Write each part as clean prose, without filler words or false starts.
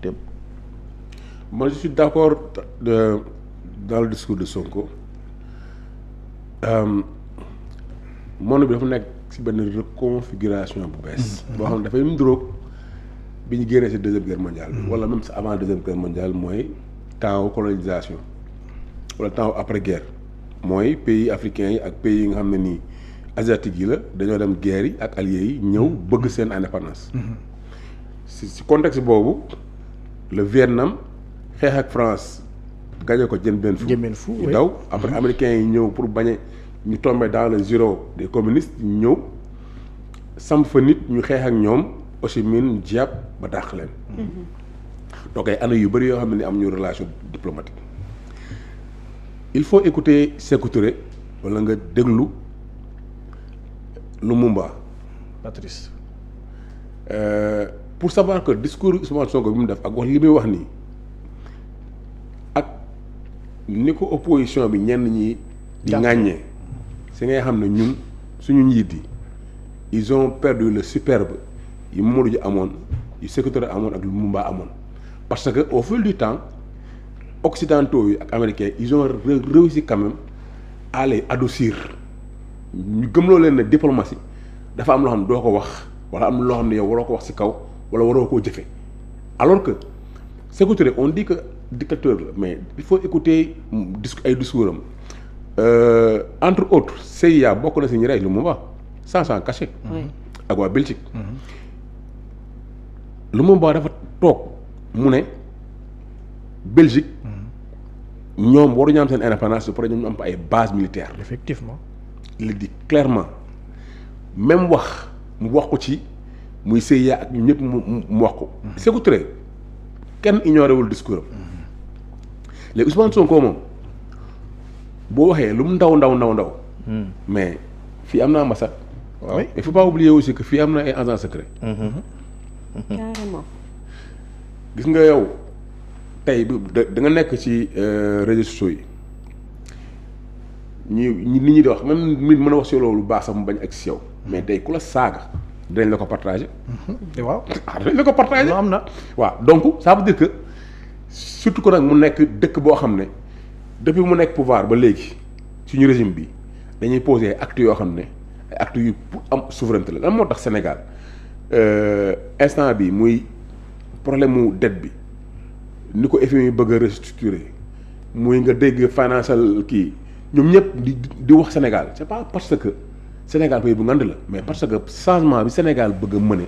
démb. Moi je suis d'accord dans le discours de Sonko monde bi dafa nekk ci benn reconfiguration bu bees. boo xam ne dafay nduróog bi ñu génnee ci deuxième guerre mondiale. wala même avant deuxième guerre mondiale mooy temps colonisation wala temps après guerre mooy pays africains yi ak pays yi nga xam ne nii asiatiques yi la dañoo dem guerre yi ak alliés yi ñëw bëgg seen indépendance. ci contexte boobu le Vietnam xeex ak France gagné ko Dien Bien Phu ñu daw après américains yi ñëw pour bañe ñu tombé dans le giron des communistes ñu ñëw samp fa nit ñu xeex ak ñoom Ho Chi Minh Giap ba dàq leen. donc ay années yu bëri yoo xam ne ni am ñu relation diplomatique. il faut écouter Sékou Touré wala nga déglu Lumumba Patrice. pour savoir que discours Ousmane Sonko bi mu def ak wax li muy wax nii ak ni ko opposition bi ñenn ñi di ŋàññee si ngay xam ne ñun suñu njiit yi ils ont perdu le superbe yi Mamadou Dia amoon yu Sékou Touré amoon ak Lumumba amoon parce que au fil du temps occidentaux yi ak américains ils ont réussi quand même à les adoucir ñu gëmloo leen ne diplomatie dafa am loo xam ne doo ko wax wala am loo xam ne yow waroo ko wax ci kaw wala waroo koo jëfe alors que Sékou Touré on dit que dictateur la mais il faut écouter ay discours am entre autres CIA bokk na ci ñi rey Lumumba sans cacher ak waa Belgique Lumumba dafa toog mu ne Belgique ñoom waruñu am seen indépendance ba pare ñoom ñu am ay base militaire. Effectivement. il le dit clairement même wax mu wax ko ci muy CIA ak ñëpp mu wax ko. Sékou Touré kenn ignoré wul discours am léegi Ousmane Sonko moom boo waxee lu mu ndaw. mais fii am na ambassade. waaw mais il faut pas oublier aussi que fii am na ay agents secrets. carrément. gis nga yow tey da nga nekk ci réseaux sociaux yi nit ñi di wax même nit mën a wax si loolu lu baax sax mu bañ ak si yow mais tey ku la saaga dinañ la ko partager. waaw dinañ la ko partager. am na. waaw donc ça veut dire que surtout que nag mu nekk dëkk boo xam ne depuis mu nekk pouvoir ba léegi suñu régime bi dañuy poser actes yoo xam ne ay actes yu pour am souveraineté la lan moo tax Sénégal instant bi muy problème mu dette bi ni ko FMI bëgg a restructurer muy nga dégg financial kii ñoom ñëpp di wax Sénégal c'est pas parce que Sénégal pays bu ngand la mais parce que changement bi Sénégal bëgg a mëne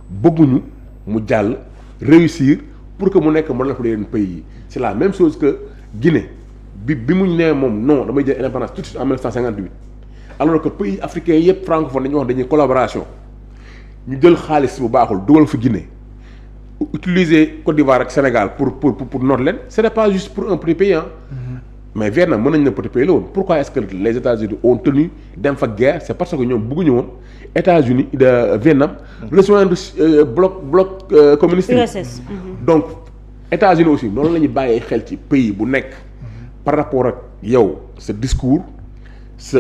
bëgguñu mu jàll réussir pour que mu nekk modèle pour yeneen pays yi c'est la même chose que Guinée bi mu nee moom non damay jël indépendance tout de suite en 1958 alors que pays africains yëpp francophone dañuy wax dañuy collaboration ñu jël xaalis bu baaxul dugal fi Guinée utiliser Côte d'Ivoire ak Sénégal pour noot leen ce n'est pas juste pour un petit pays mais Vietnam mën nañ ne petit pays la woon pourquoi est-ce que les États-Unis ont tenu dem fa guerre c'est parce que ñoom bëgguñu woon États-Unis de Vietnam rejoindre bloc communiste URSS. donc États-Unis aussi noonu la ñuy bàyyee xel ci pays bu nekk par rapport ak yow sa discours sa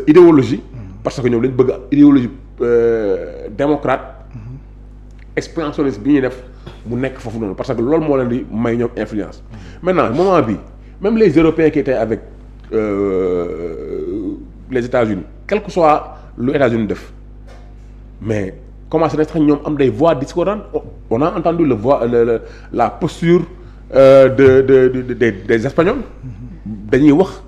idéologie parce que ñoom dañ bëgg idéologie démocrate expansionniste bi ñuy def mu nekk foofu noonu parce que loolu moo leen di may ñoom influence maintenant moment bi même les Européens qui étaient avec les États-Unis quel que soit lu États-Unis def mais commencé na sax ñoom am des voix discordantes on a entendu la posture des Espagnols dañuy wax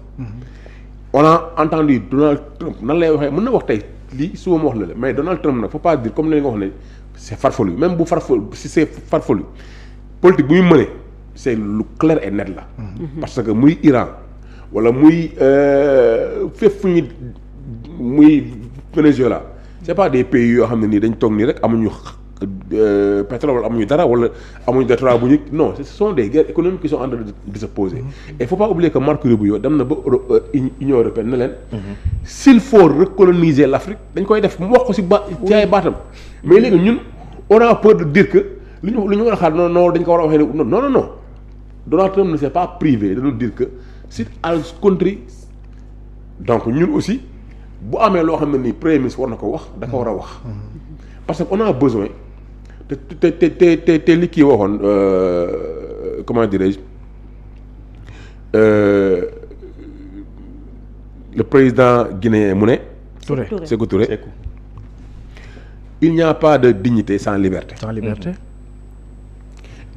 on a entendu Donald Trump nan lay waxee mën na wax tey lii suba ma wax la mais Donald Trump nag faut pas dire comme ni nga wax ne c'est farfelu même bu farfelu si c'est farfelu politique bu ñu mënee c'est lu clair et net la. parce que muy Iran wala muy fépp fu ñu muy Venezuela c'est pas des pays yoo xam ne nii dañ toog nii rek amuñu pétrole wala amuñu dara wala amuñu détroit bu ñu non ce sont des guerres économiques qui sont en train de se poser. et faut pas oublier que Marco Rubio dem na ba Union européenne ne leen. s'il faut recoloniser l'Afrique dañ koy def mu wax ko ci ci ay baatam. mais léegi ñun on a peur de dire que lu ñu war a xaar non dañ ko war a waxee non Donald Trump ne s'est pas privé de nous dire que si al country donc ñun aussi bu amee loo xam ne nii premier ministre war na ko wax da ko war a wax parce que on a besoin te li kii waxoon comment dirais-je le président guinéen mu ne. Touré Sékou Touré. Il n'y a pas de dignité sans liberté. Sans liberté.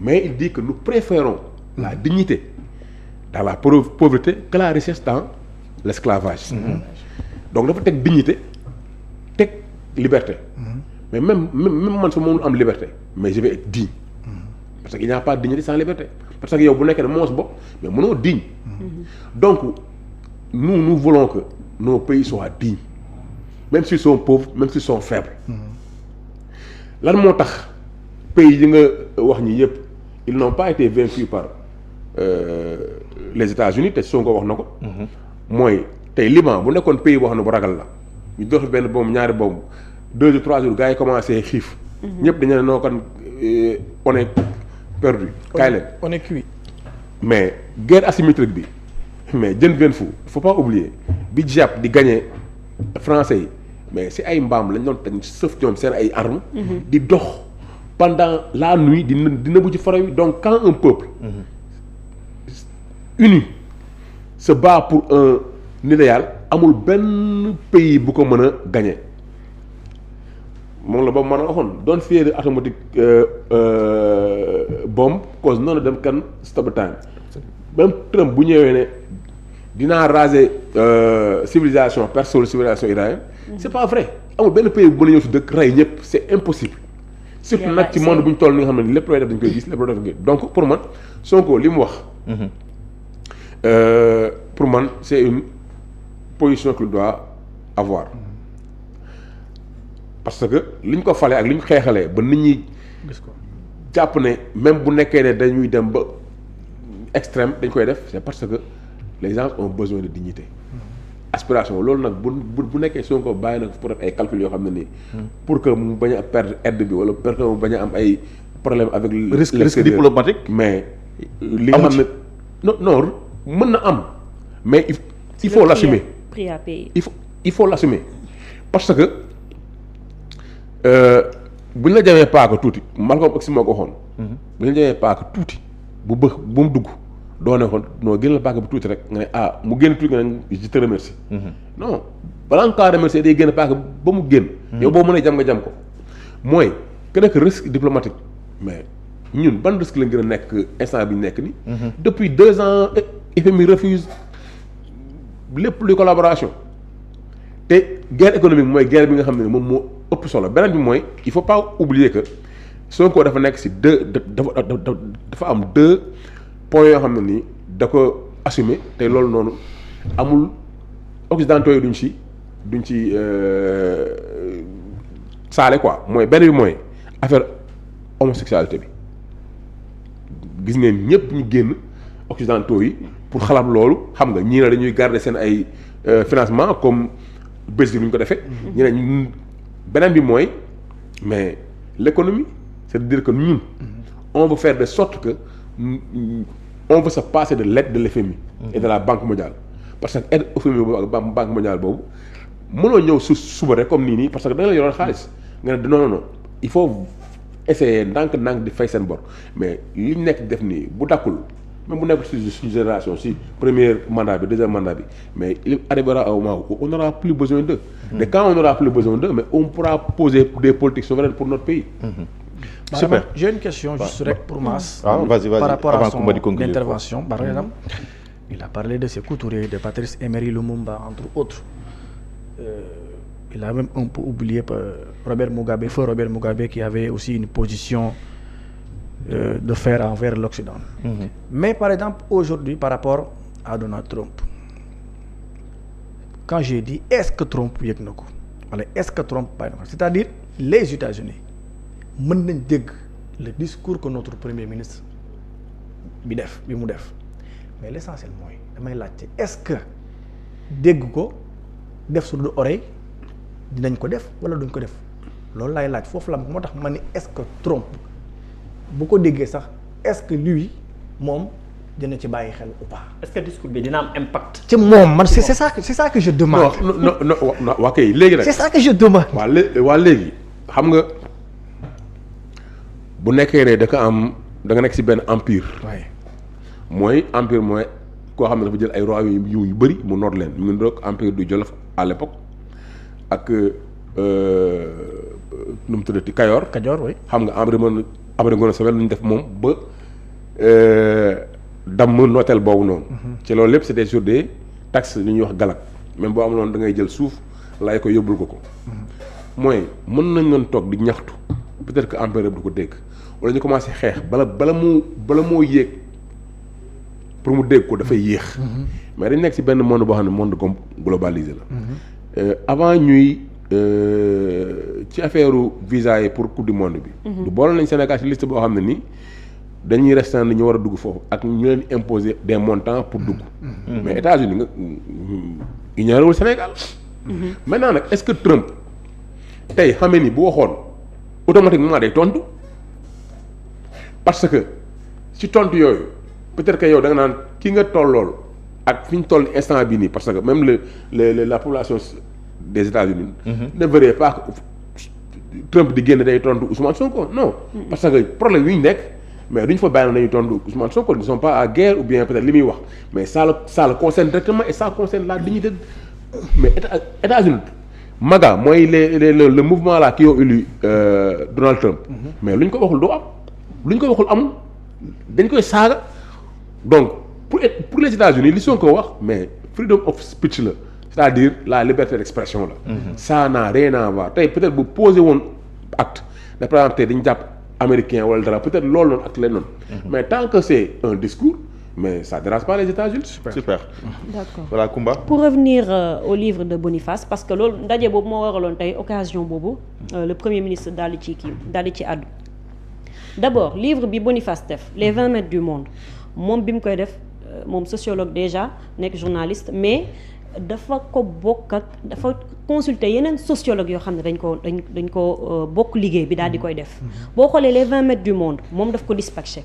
Mais il dit que nous préférons la dignité dans la pauvreté que la richesse dans l'esclavage. Donc dafa teg dignité teg liberté. Mais même man su ma mënul am liberté mais je vais être digne. Parce qu'il n'y a pas de dignité sans liberté. Parce que yow bu nekkee ne moos bopp mais mënoo digne. Donc nous voulons que nos pays soient dignes. Même s'ils sont pauvres, même s'ils sont faibles. Lan moo tax pays yi nga wax ñi yëpp ils n'ont pas été vaincus par les États-Unis te Sonko wax na ko. mooy tey Liban bu nekkoon pays boo xam ne bu ragal la ñu dox benn bombe ñaari bombe 2 ou 3 jours gars yi commencé xiif. ñëpp dañu ne noo kon on est perdu. kaay leen On est cuit. mais guerre asymétrique bi mais Dien Bien Phu faut pas oublier bi Jap di gagné français yi mais si ay mbaam lañ doon teg sëf ñoom seen ay armes. di dox pendant la nuit di nëbbu ci forêt yi donc quand un peuple uni se bat pour un idéal amul benn pays bu ko mën a gagné moom la boobu mën a waxoon don't fear the automatic bomb cause none of them can stop the time même Trump bu ñëwee ne dinaa raser civilisation perso civilisation iranienne c'est pas vrai amul benn pays bu mën a ñëw si dëkk rey ñëpp c'est impossible surtout nag ci monde bu ñu toll ni nga xam ne lépp looy def dañ koy gis lépp looy def dañ koy donc pour man Sonko li mu wax pour man c'est une position qu'il doit avoir parce que li ñu ko fale ak li ñu xeexalee ba nit ñi Gis ko. jàpp ne même bu nekkee ne dañuy dem ba extrême dañ koy def c'est parce que les gens ont besoin de dignité aspiration loolu nag bu nekkee Sonko bàyyi nag pour def ay calcul yoo xam ne nii pour que mu bañ a perdre aide bi wala pour que mu bañ a am ay problème avec risque diplomatique mais li nga xam ne non mën na am mais il faut l'assumer prix à payer. il faut l'assumer parce que bu ñu la jamee paaka tuuti Malcolm X moo ko waxoon bu ñu la jamee paaka tuuti bu mu dugg doo ne ko noo génn la paaka bi tuuti rek nga ne mu génn tuuti nga ne je te remercie non balaa nga kaa remercier day génn paaka ba mu génn yow boo mënee jam nga jam ko mooy que nekk risque diplomatique mais ñun ban risque lañ gën a nekk instant bi ñu nekk ni depuis 2 ans FMI refuse lépp luy collaboration te guerre économique mooy guerre bi nga xam ne moom moo ëpp solo beneen bi mooy il faut pas oublier que Sonko dafa nekk ci dafa am 2 points yoo xam ne nii da ko assumer te loolu noonu amul occidentaux yi duñ ci saale quoi mooy benn bi mooy affaire homosexualité bi gis ngeen ñëpp ñu génn occidentaux yi pour xalaat loolu xam nga ñii ne dañuy garder seen ay financement comme Belgique lu ñu ko defee. ñu ne beneen bi mooy mais l'économie c'est-à-dire que ñun on veut faire de sorte que on veut se passer de l'aide de l'FMI et de la Banque mondiale parce que aide FMI boobu ak Banque mondiale boobu mënoo ñëw suba rek comme nii parce que da nga la yoroon xaalis nga ne non il faut essayer ndànk di fay seen bor mais li ñu nekk def nii bu dakkul même bu nekk suñu génération si premier mandat bi deuxième mandat bi mais il arrivera un moment où on n'aura plus besoin d'eux. Et quand on n'aura plus besoin d'eux mais on pourra poser des politiques souveraines pour notre pays. Super. J'ai une question juste pour Mass. Vas-y. Par rapport Avant à son qu'on conclue, intervention, par exemple, il a parlé de Sékou Touré, de Patrice Emery Lumumba, entre autres. Il a même un peu oublié Robert Mugabe qui avait aussi une position de fer envers l'Occident. Mais par exemple, aujourd'hui, par rapport à Donald Trump, quand j'ai dit est-ce que Trump yëg na ko wala est-ce que Trump bàyyi na ko c'est-à-dire les États-Unis mën nañ dégg le discours que notre premier ministre bi mu def mais l'essentiel mooy damay laajte est-ce que dégg ko def sur le oreille dinañ ko def wala duñ ko def loolu laay laaj foofu la moo tax ma ni est-ce que Trump bu ko déggee sax est-ce que lui moom dina ci bàyyi xel ou pas. est-ce que discours bi dina am impact. ci moom man c'est ça que je demande. non waa kay léegi nag. c'est ça que je demande. waa léegi xam nga bu nekkee ne da nga nekk ci benn empire. waaye mooy empire mooy koo xam ne dafa jël ay royaumes yu bëri mu noot leen mu ngi doog empire du Jolof à l'époque ak nu mu tuddati Kayoor. oui. xam nga Amari Ngoone Sobel lu ñu def moom ba damm nooteel boobu noonu. ci loolu lépp c'était sur des taxes li ñuy wax galak même boo amuloon da ngay jël suuf lay ko yóbbul ko. mooy mën nañ leen toog di ñaxtu peut-être que empereur du ko dégg wala ñu commencé xeex bala moo yéeg pour mu dégg ko dafay yéex. mais dañ nekk ci benn monde boo xam ne monde globalisé la. avant ñuy ci affaire visa yi pour coupe du monde bi. du boole nañ Sénégal ci liste boo xam ne nii dañuy restreindre ñu war a dugg foofu ak ñu leen imposer des montants pour dugg. mais États-Unis nga ignoré Sénégal. maintenant nag est-ce que Trump tey xamee ni bu waxoon automatiquement day tontu parce que ci tontu yooyu peut-être que yow da nga naan ki nga tollool ak fi ñu toll instant bi nii parce que même la population des États-Unis ne verrait pas que Trump di génn day tontu Ousmane Sonko non. parce que problème yi ñu nekk mais duñ fa bàyyi nañu tontu Ousmane Sonko ils ne sont pas à guerre ou bien peut-être li muy wax mais ça le concerne directement et ça concerne la dignité mais États-Unis MAGA mooy le mouvement là qui ont élu Donald Trump. mais lu ñu ko waxul doo am lu ñu ko waxul amul dañ koy saaga donc pour les États-Unis li Sonko wax mais freedom of speech la c'est-à-dire la liberté d'expression la. ça n'a rien à voir tey peut-être bu posé woon acte de par exemple tey dañu jàpp américain wala dara peut-être loolu noonu acte leen noonu. mais tant que c'est un discours. mais ça dérange pas les États-Unis. super. D'accord. Voilà Koumba. Pour revenir au livre de Boniface parce que loolu ndaje boobu moo waraloon tey occasion boobu le premier ministre daal di ci àddu d'abord livre bi Boniface def les 20 mètres du monde moom bi mu koy def moom sociologue déjà nekk journaliste mais dafa ko bokk ak dafa consulter yeneen sociologue yoo xam ne dañ ko bokk liggéey bi daal di koy def boo xoolee les 20 mètres du monde moom daf ko dispatché